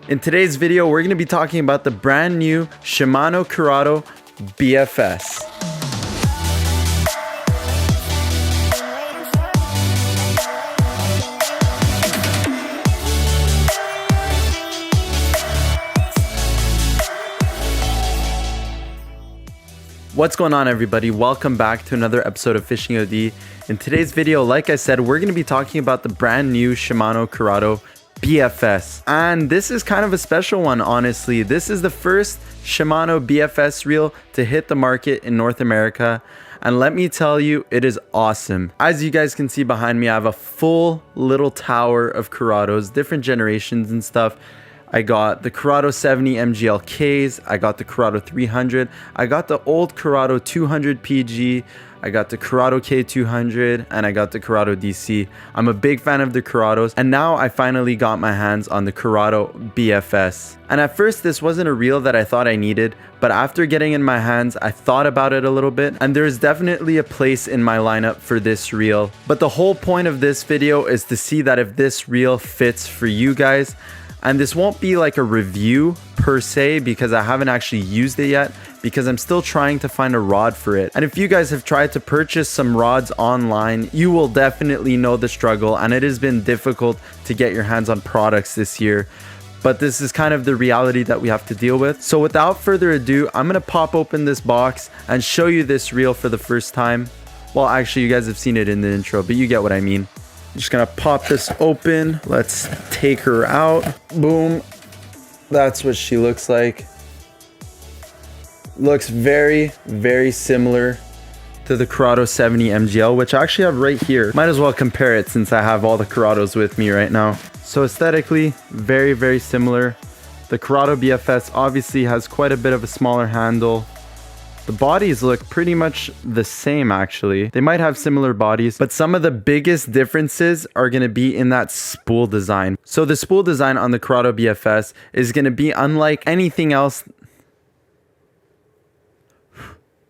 In today's video, we're going to be talking about the brand new Shimano Curado BFS. What's going on, everybody? Welcome back to another episode of Fishing OD. In today's video, like I said, we're going to be talking about the brand new Shimano Curado BFS. And this is kind of a special one, honestly. This is the first Shimano BFS reel to hit the market in North America. And let me tell you, it is awesome. As you guys can see behind me, I have a full little tower of Curados, different generations and stuff. I got the Curado 70 MGLKs, I got the Curado 300, I got the old Curado 200 PG, I got the Curado K200, and I got the Curado DC. I'm a big fan of the Curados, and now I finally got my hands on the Curado BFS. And at first, this wasn't a reel that I thought I needed, but after getting in my hands, I thought about it a little bit, and there's definitely a place in my lineup for this reel. But the whole point of this video is to see that if this reel fits for you guys. And this won't be like a review per se because I haven't actually used it yet, because I'm still trying to find a rod for it. And if you guys have tried to purchase some rods online, you will definitely know the struggle, and it has been difficult to get your hands on products this year. But this is kind of the reality that we have to deal with. So without further ado, I'm gonna pop open this box and show you this reel for the first time. Well, actually, you guys have seen it in the intro, but you get what I mean. I'm just gonna pop this open. Let's take her out. Boom. That's what she looks like. Looks very, very similar to the Curado 70 MGL, which I actually have right here. Might as well compare it since I have all the Curados with me right now. So aesthetically, very, very similar. The Curado BFS obviously has quite a bit of a smaller handle. The bodies look pretty much the same, actually. They might have similar bodies, but some of the biggest differences are going to be in that spool design. So the spool design on the Curado BFS is going to be unlike anything else.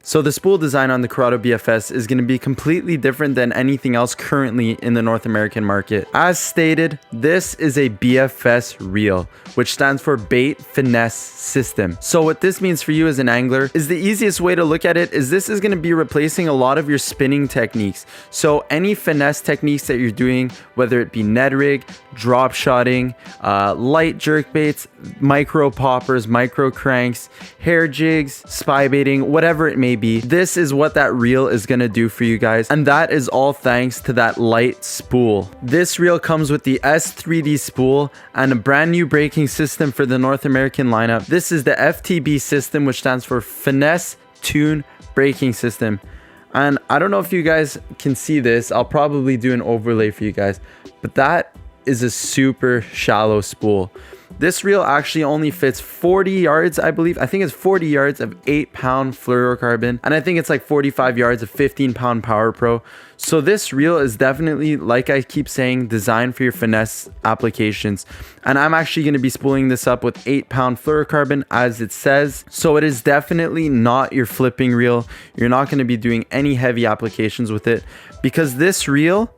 So the spool design on the Curado BFS is going to be completely different than anything else currently in the North American market. As stated, this is a BFS reel, which stands for Bait Finesse System. So what this means for you as an angler is the easiest way to look at it is this is going to be replacing a lot of your spinning techniques. So any finesse techniques that you're doing, whether it be Ned rig, drop shotting, light jerk baits, micro poppers, micro cranks, hair jigs, spy baiting, whatever it may be, this is what that reel is going to do for you guys, and that is all thanks to that light spool. This reel comes with the S3D spool and a brand new braking system for the North American lineup. This is the FTB system, which stands for Finesse Tune Braking System. And I don't know if you guys can see this, I'll probably do an overlay for you guys, but that is a super shallow spool. This reel actually only fits 40 yards, I believe. I think it's 40 yards of 8-pound fluorocarbon, and I think it's like 45 yards of 15-pound Power Pro. So this reel is definitely, like I keep saying, designed for your finesse applications. And I'm actually going to be spooling this up with 8-pound fluorocarbon, as it says. So it is definitely not your flipping reel. You're not going to be doing any heavy applications with it, because this reel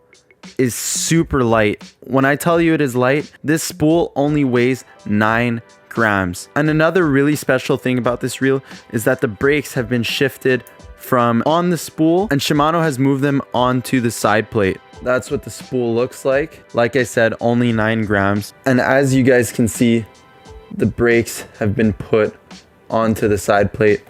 is super light. When I tell you it is light, this spool only weighs 9 grams. And another really special thing about this reel is that the brakes have been shifted from on the spool, and Shimano has moved them onto the side plate. That's what the spool looks like. Like I said, only 9 grams. And as you guys can see, the brakes have been put onto the side plate.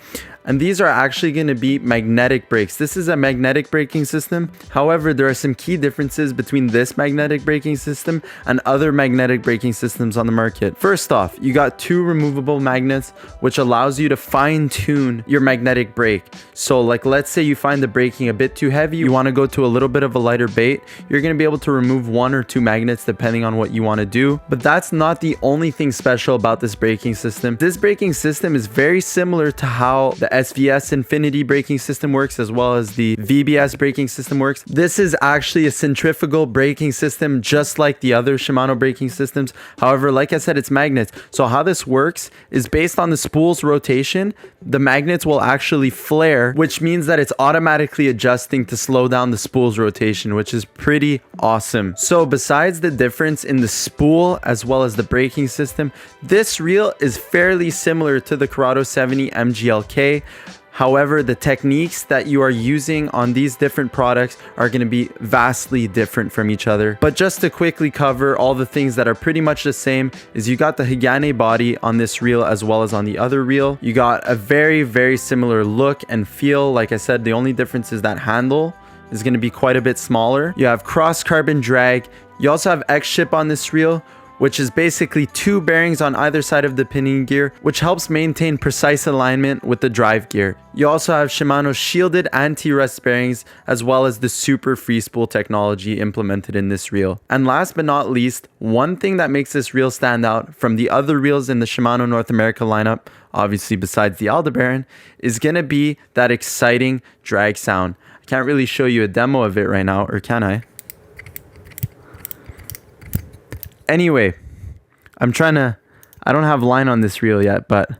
And these are actually going to be magnetic brakes. This is a magnetic braking system. However, there are some key differences between this magnetic braking system and other magnetic braking systems on the market. First off, you got 2 removable magnets, which allows you to fine tune your magnetic brake. So like, let's say you find the braking a bit too heavy, you want to go to a little bit of a lighter bait, you're going to be able to remove 1 or 2 magnets depending on what you want to do. But that's not the only thing special about this braking system. This braking system is very similar to how the SVS Infinity braking system works, as well as the VBS braking system works. This is actually a centrifugal braking system, just like the other Shimano braking systems. However, like I said, it's magnets. So how this works is based on the spool's rotation, the magnets will actually flare, which means that it's automatically adjusting to slow down the spool's rotation, which is pretty awesome. So besides the difference in the spool as well as the braking system, this reel is fairly similar to the Curado 70 MGLK. However, the techniques that you are using on these different products are going to be vastly different from each other. But just to quickly cover all the things that are pretty much the same is you got the Higane body on this reel as well as on the other reel. You got a very similar look and feel. Like I said, the only difference is that handle is going to be quite a bit smaller. You have cross carbon drag. You also have X-ship on this reel, which is basically 2 bearings on either side of the pinion gear, which helps maintain precise alignment with the drive gear. You also have Shimano shielded anti-rust bearings, as well as the super free spool technology implemented in this reel. And last but not least, one thing that makes this reel stand out from the other reels in the Shimano North America lineup, obviously besides the Aldebaran, is going to be that exciting drag sound. I can't really show you a demo of it right now, or can I? Anyway, I don't have line on this reel yet, but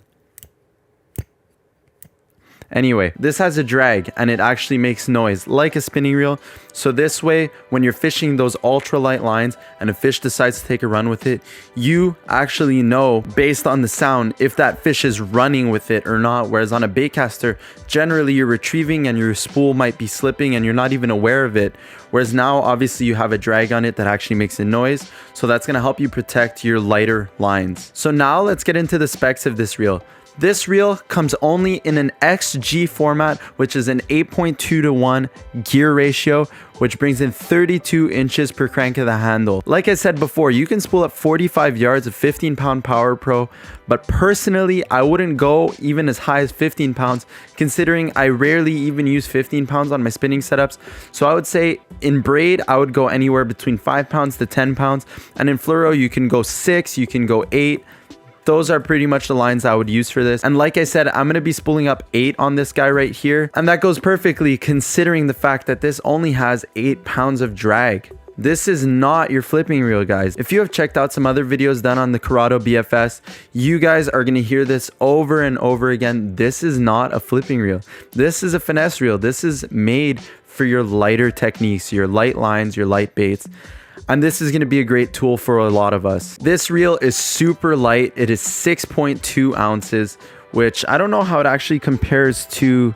anyway, this has a drag and it actually makes noise like a spinning reel. So this way, when you're fishing those ultralight lines and a fish decides to take a run with it, you actually know based on the sound if that fish is running with it or not. Whereas on a baitcaster, generally you're retrieving and your spool might be slipping and you're not even aware of it. Whereas now, obviously, you have a drag on it that actually makes a noise. So that's going to help you protect your lighter lines. So now let's get into the specs of this reel. This reel comes only in an XG format, which is an 8.2:1 gear ratio, which brings in 32 inches per crank of the handle. Like I said before, you can spool up 45 yards of 15-pound Power Pro, but personally, I wouldn't go even as high as 15 pounds, considering I rarely even use 15 pounds on my spinning setups. So I would say in braid, I would go anywhere between 5 pounds to 10 pounds, and in fluoro, you can go 6, you can go 8. Those are pretty much the lines I would use for this. And like I said, I'm going to be spooling up 8 on this guy right here. And that goes perfectly considering the fact that this only has 8 pounds of drag. This is not your flipping reel, guys. If you have checked out some other videos done on the Curado BFS, you guys are going to hear this over and over again. This is not a flipping reel. This is a finesse reel. This is made for your lighter techniques, your light lines, your light baits. And this is going to be a great tool for a lot of us. This reel is super light. It is 6.2 ounces, which I don't know how it actually compares to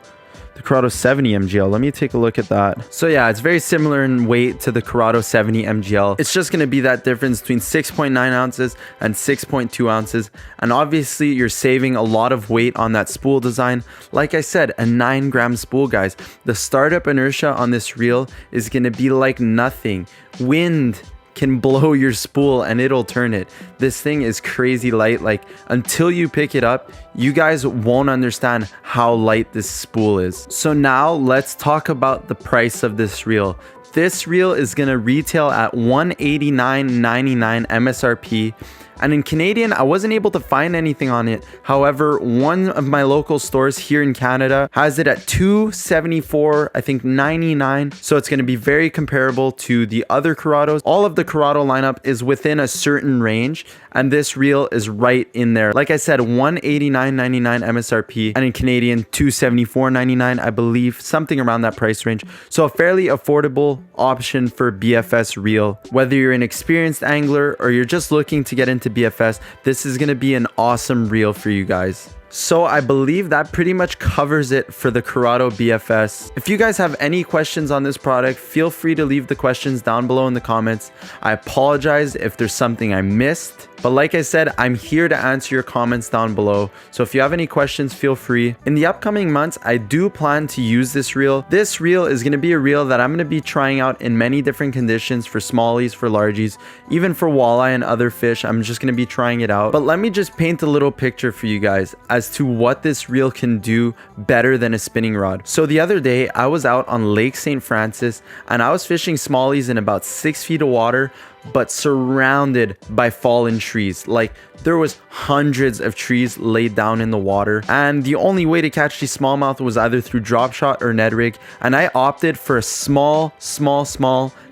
the Curado 70 MGL. Let me take a look at that. So yeah, it's very similar in weight to the Curado 70 MGL. It's just going to be that difference between 6.9 ounces and 6.2 ounces. And obviously you're saving a lot of weight on that spool design. Like I said, a 9-gram spool, guys. The startup inertia on this reel is going to be like nothing. Wind can blow your spool and it'll turn it. This thing is crazy light. Like, until you pick it up, you guys won't understand how light this spool is. So now let's talk about the price of this reel. This reel is gonna retail at $189.99 MSRP. And in Canadian, I wasn't able to find anything on it. However, one of my local stores here in Canada has it at $274, I think 99. So it's going to be very comparable to the other Curados. All of the Curado lineup is within a certain range, and this reel is right in there. Like I said, $189.99 MSRP, and in Canadian, $274.99, I believe, something around that price range. So a fairly affordable option for BFS reel. Whether you're an experienced angler or you're just looking to get into BFS, this is going to be an awesome reel for you guys. So I believe that pretty much covers it for the Curado BFS. If you guys have any questions on this product, feel free to leave the questions down below in the comments. I apologize if there's something I missed, but like I said, I'm here to answer your comments down below. So if you have any questions, feel free. In the upcoming months, I do plan to use this reel. This reel is going to be a reel that I'm going to be trying out in many different conditions for smallies, for largies, even for walleye and other fish. I'm just going to be trying it out. But let me just paint a little picture for you guys as to what this reel can do better than a spinning rod. So the other day, I was out on Lake St. Francis and I was fishing smallies in about 6 feet of water, but surrounded by fallen trees. Like, there was hundreds of trees laid down in the water, and the only way to catch these smallmouth was either through drop shot or Ned rig, and I opted for a small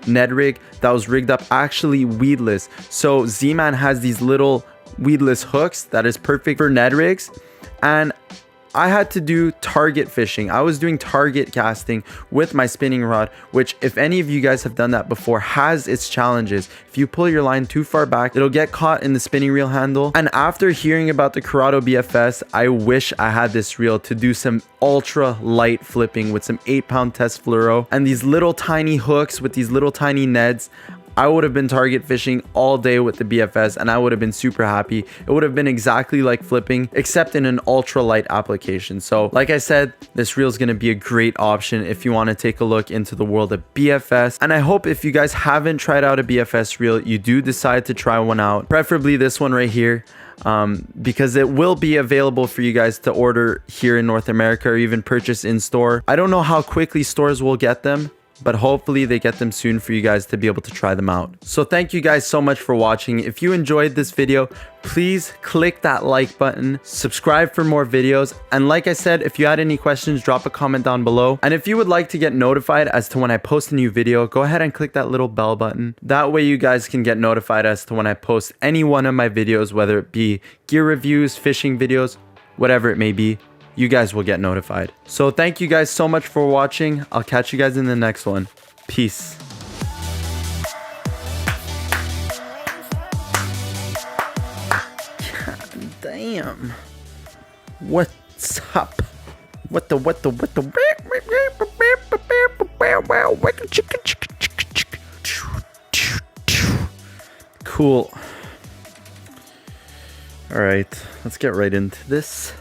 Ned rig that was rigged up actually weedless. So Z-Man has these little weedless hooks that is perfect for Ned rigs, and I had to do target fishing. I was doing target casting with my spinning rod, which if any of you guys have done that before, has its challenges. If you pull your line too far back, it'll get caught in the spinning reel handle. And after hearing about the Curado BFS, I wish I had this reel to do some ultra light flipping with some 8-pound test fluoro and these little tiny hooks with these little tiny Neds. I would have been target fishing all day with the BFS and I would have been super happy. It would have been exactly like flipping, except in an ultra light application. So like I said, this reel is going to be a great option if you want to take a look into the world of BFS. And I hope if you guys haven't tried out a BFS reel, you do decide to try one out, preferably this one right here. Because it will be available for you guys to order here in North America or even purchase in store. I don't know how quickly stores will get them, but hopefully they get them soon for you guys to be able to try them out. So thank you guys so much for watching. If you enjoyed this video, please click that like button, subscribe for more videos. And like I said, if you had any questions, drop a comment down below. And if you would like to get notified as to when I post a new video, go ahead and click that little bell button. That way you guys can get notified as to when I post any one of my videos, whether it be gear reviews, fishing videos, whatever it may be. You guys will get notified. So thank you guys so much for watching. I'll catch you guys in the next one. Peace. God damn. What's up? What the cool. All right, let's get right into this.